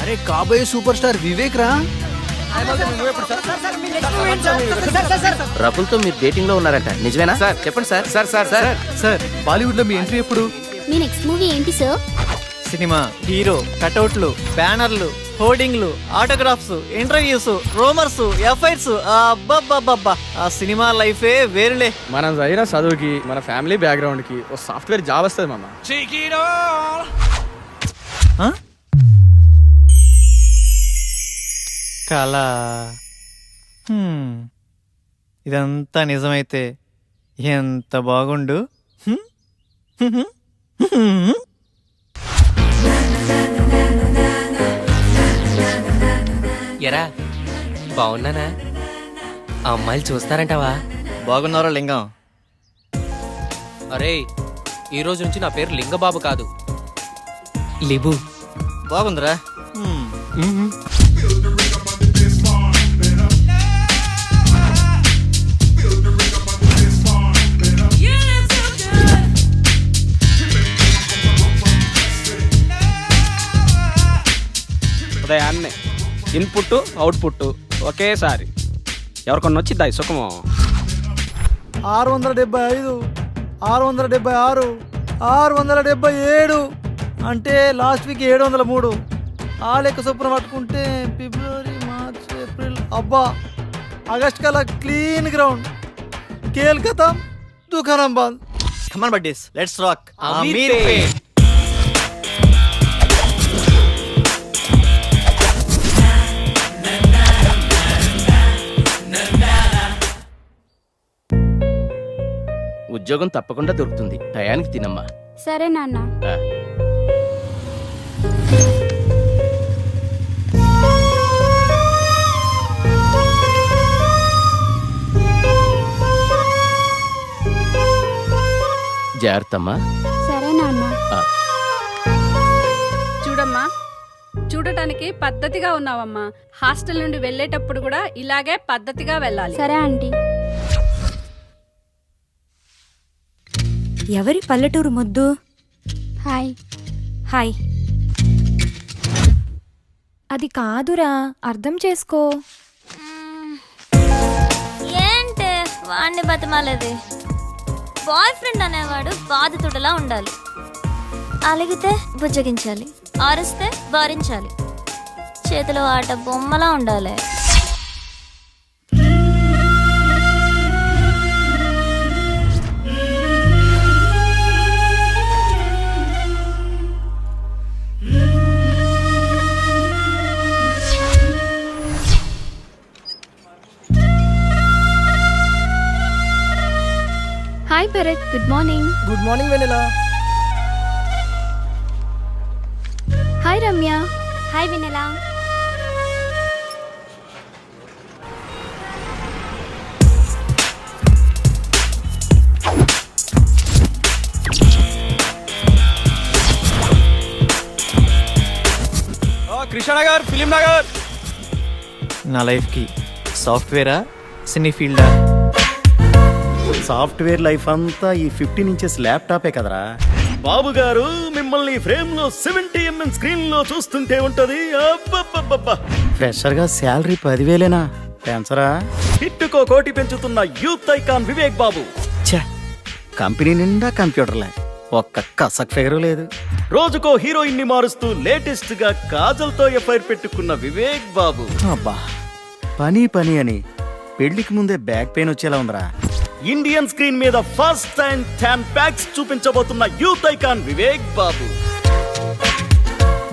అరే కాబోయే super star Vivek రా. రకుల్తో మీరు డేటింగ్ లో ఉన్నారంట, నిజమేనా? సార్ చెప్పండి sir. Sir sir sir sir Bollywood లో మీ ఎంట్రీ ఎప్పుడు? మీ నెక్స్ట్ మూవీ ఏంటి సార్? సినిమా హీరో, కటౌట్లు, బ్యానర్లు, హోర్డింగ్లు, ఆటోగ్రాఫ్స్, ఇంటర్వ్యూస్, రోమర్స్, ఎఫ్ఐఆర్స్. అబ్బబ్బబ్బబ్బా, ఆ సినిమా లైఫే వేరులే. మనం చదివిన చదువుకి మన ఫ్యామిలీ బ్యాక్గ్రౌండ్ కి ఓ సాఫ్ట్వేర్ జాబ్ వస్తుంది మామ. ఆ? కళ. ఇదంతా నిజమైతే ఎంత బాగుండు. ఎరా బాగున్నానా? ఆ అమ్మాయిలు చూస్తారంటావా? బాగున్నారా లింగం? అరే ఈ రోజు నుంచి నా పేరు లింగబాబు కాదు, లిబు. బాగుందిరా. ఉదయాన్నే ఇన్పుట్ అవుట్పుట్ ఒకేసారి ఎవరికొన్న వచ్చి దాయి సుఖము. 675, 676, 677 అంటే లాస్ట్ వీక్ 703. ఆ లెక్క చొప్పున పట్టుకుంటే ఫిబ్రవరి, మార్చ్, ఏప్రిల్, అబ్బా ఆగస్ట్ కల్లా క్లీన్ గ్రౌండ్. కేల్ ఖతం, దుకాణం బంద్. Come on buddies, let's rock. Aamir పేట్. ఉద్యోగం తప్పకుండా దొరుకుతుంది, టయానికి తినమ్మా. సరే నాన్న. ఆ. జాగ్రత్తమ్మా. సరే నాన్న. ఆ. చూడమ్మా, చూడటానికి పద్ధతిగా ఉన్నావమ్మా. హాస్టల్ నుండి వెళ్ళేటప్పుడు కూడా ఇలాగే పద్ధతిగా వెళ్ళాలి. సరే ఆంటీ. ఎవరి పల్లెటూరు ముద్దు? హాయ్. హాయ్. అది కాదురా, అర్థం చేసుకో. ఏంటే వాడిని బతిమాలేది? బాయ్ ఫ్రెండ్ అనేవాడు బాధితుడిలా ఉండాలి. అలిగితే బుజ్జగించాలి, ఆరిస్తే భరించాలి, చేతిలో ఆట బొమ్మలా ఉండాలి. Hi Bharat, good morning. Good morning Vennela. Hi Ramya. Hi Vinala. Krishnanagar, Film Nagar. నా లైఫ్కి సాఫ్ట్వేరా, సినీ ఫీల్డా? సాఫ్ట్వేర్ లైఫ్ అంతా ఈ 15 ఇంచెస్ ల్యాప్టాపే కదరా బాబు గారు. మిమ్మల్ని ఫ్రేమ్ లో 70mm స్క్రీన్ లో చూస్తుంటే ఉంటది. ఫ్రెషర్ గా శాలరీ 10,000 పెంచరా? హిట్టుకో కోటి పెంచుతున్న యూత్ ఐకాన్ వివేక్ బాబు. ఛే, కంపెనీ నిండా కంప్యూటర్లే, ఒక్క కసక్ ఫిగరు లేదు. రోజుకో హీరోయిన్ ని మారుస్తూ లేటెస్ట్ గా కాజల్ తో ఎఫ్ఐఆర్ పెట్టుకున్న వివేక్ బాబు. అబ్బా, పని పని అని పెళ్లికి ముందే బ్యాక్ పెయిన్ వచ్చేలా ఉందిరా. ఇండియన్ స్క్రీన్ మీద ఫస్ట్ టైం 10 ప్యాక్స్ చూపించబోతున్న యూత్ ఐకాన్ వివేక్ బాబు.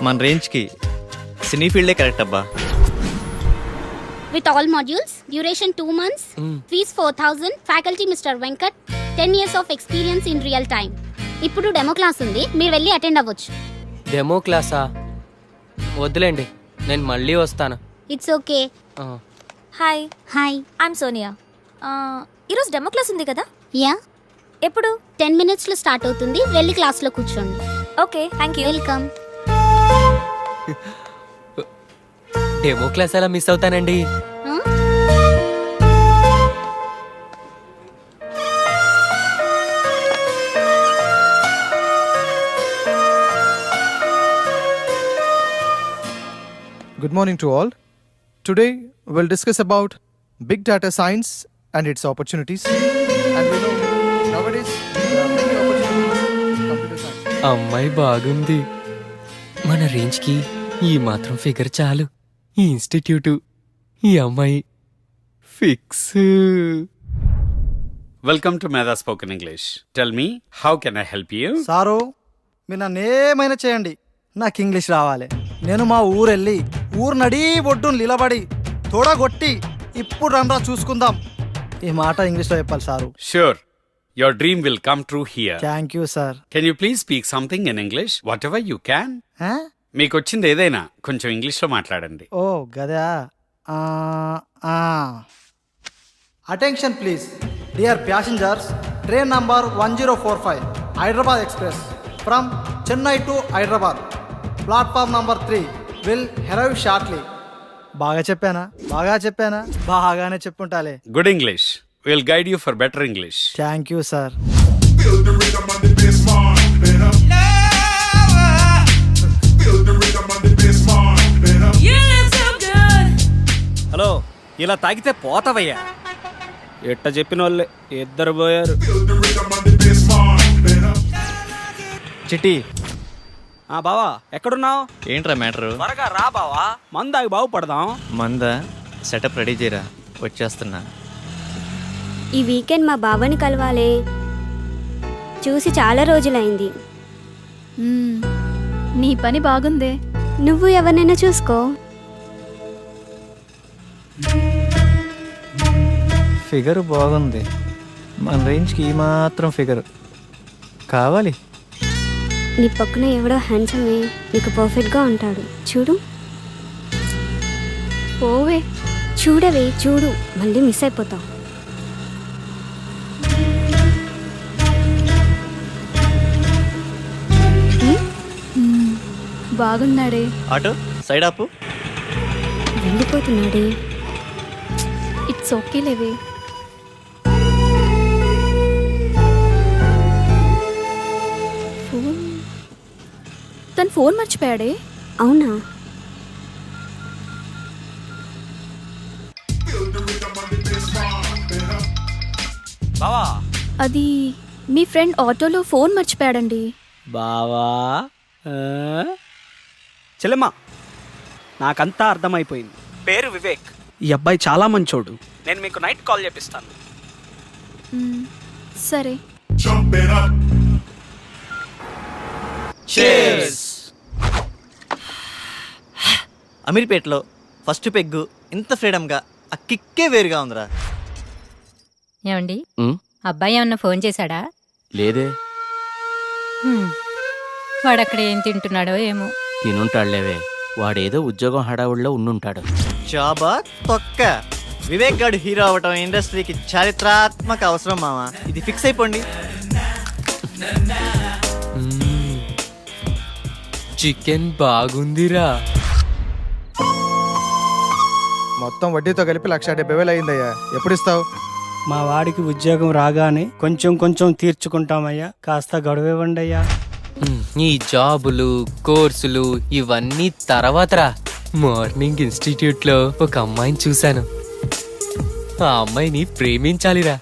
మన రేంజ్కి సినీ ఫీల్డే కరెక్ట్ అబ్బా. With all modules, duration 2 months, fees 4,000, faculty Mr. Venkat, 10 years of experience in real time. ఇప్పుడు డెమో క్లాస్ ఉంది, మీరు వెళ్ళి అటెండ్ అవ్వచ్చు. డెమో క్లాసా? వద్దులేండి, నేను మళ్ళీ వస్తాను. It's okay. Hi. Hi. I'm Sonia. ఈరోజు డెమో క్లాస్ ఉంది కదా? యా. ఎప్పుడు? 10 minutes లో స్టార్ట్ అవుతుంది, వెళ్ళి క్లాస్లో కూర్చోండి. Okay, thank you. Welcome. Demo class ఎలా మిస్ అవుతానండి? Good morning to all. Today we'll discuss about big data science and its opportunities. And we know nowadays there are many opportunities in computer science. అమ్మాయి బాగుంది. మన రేంజ్కి ఈ మాత్రం figure చాలు. ఈ ఇన్స్టిట్యూటు, ఈ అమ్మాయి ఫిక్స్. వెల్కమ్ టు మేధా spoken English. Tell me, how can I help you? Sir మీరు నన్ను ఏమైనా చేయండి, నాకు ఇంగ్లీష్ రావాలి. నేను మా ఊరెళ్ళి ఊరు నడీ ఒడ్డును నిలబడి తోడగొట్టి ఇప్పుడు రండ్రా చూసుకుందాం ఈ మాట ఇంగ్లీష్లో చెప్పాలి sir. Sure, your dream will come true here. Thank you sir. Can you please speak something in English, whatever you can. మీకు వచ్చింది ఏదైనా కొంచెం ఇంగ్లీష్లో మాట్లాడండి. ఓ గదా. Attention please dear passengers, train number 1045 Hyderabad express from Chennai to Hyderabad, platform number 3 will arrive shortly. బాగా చెప్పానా? బాగానే చెప్పుంటాలే. Good English, will guide you for better English. Thank you sir. Hello, ఇలా తాగితే పోతావయ్యా. ఎట్ట చెప్పిన వాళ్ళే ఇద్దరు పోయారు. చిట్టి, బావా ఎక్కడున్నావు? ఏంట్రా మ్యాటరు? త్వరగా రా బావా, మందాగి బాగుపడదాం. మందా సెటప్ రెడీ చేయరా, వచ్చేస్తున్నా. ఈ వీకెండ్ మా బావని కలవాలి, చూసి చాలా రోజులైంది. నీ పని బాగుందే. నువ్వు ఎవరినైనా చూసుకో. ఫిగర్ బాగుంది, మన రేంజ్కి ఈ మాత్రం ఫిగర్ కావాలి. నీ పక్కన ఎవడో హ్యాండ్సమే నీకు పర్ఫెక్ట్గా ఉంటాడు, చూడు. పోవే. చూడవే, చూడు, మళ్ళీ మిస్ అయిపోతావు. బాగున్నాడే. ఆటో సైడ్ ఆపు. వెళ్ళిపోతున్నాడే. ఇట్స్ ఓకే లేవే. తను ఫోన్ మర్చిపోయాడే. అవునా? బావా, అది మీ ఫ్రెండ్ ఆటోలో ఫోన్ మర్చిపోయాడండి. బావా చెల్లెమ్మా, నాకంతా అర్థమైపోయింది. పేరు వివేక్, ఈ అబ్బాయి చాలా మంచోడు. నేను మీకు నైట్ కాల్ చేపిస్తాను. సరే. అమీర్పేటలో ఫస్ట్ పెగ్గు ఇంత ఫ్రీడమ్గా ఆ కిక్కే వేరుగా ఉందిరా. ఏమండి, ఉమ్, అబ్బాయి ఏమన్నా ఫోన్ చేశాడా? లేదే. వాడక్కడ ఏం తింటున్నాడో ఏమో. తినుంటాడులేవే, వాడేదో ఉద్యోగం హడావుడిలో ఉండుంటాడు. జాబా తొక్క. వివేక్ గాడు హీరో అవ్వటం ఇండస్ట్రీకి చారిత్రాత్మక అవసరం మామ, ఇది ఫిక్స్ అయిపోండి. చికెన్ బాగుందిరా. మొత్తం వడ్డీతో కలిపి 1,70,000 అయిందయ్యా. ఎప్పుడు ఇస్తావు? మా వాడికి ఉద్యోగం రాగానే కొంచెం కొంచెం తీర్చుకుంటామయ్యా, కాస్త గడువివ్వండి అయ్యా. ఈ జాబులు, కోర్సులు ఇవన్నీ తర్వాతరా. మార్నింగ్ ఇన్స్టిట్యూట్లో ఒక అమ్మాయిని చూశాను. ఆ అమ్మాయిని ప్రేమించాలిరా,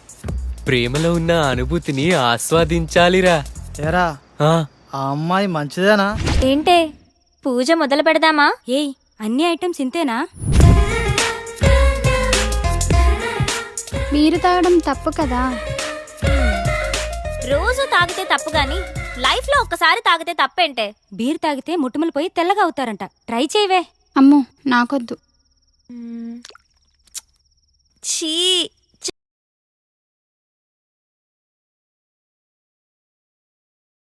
ప్రేమలో ఉన్న అనుభూతిని ఆస్వాదించాలిరా. ఏరా, ఆ, ఆ అమ్మాయి మంచిదేనా? ఏంటే, పూజ మొదలు పెడదామా? ఏయ్, అన్ని ఐటమ్స్ ఇంతేనా? మీరు తాగడం తప్పు కదా. రోజు తాగితే తప్పు గాని లైఫ్ లో ఒక్కసారి తాగితే తప్పేంటే? బీర్ తాగితే ముట్టుములు పోయి తెల్లగా అవుతారంట, ట్రై చేయవే. అమ్మో, నాకొద్దు. ఛీ,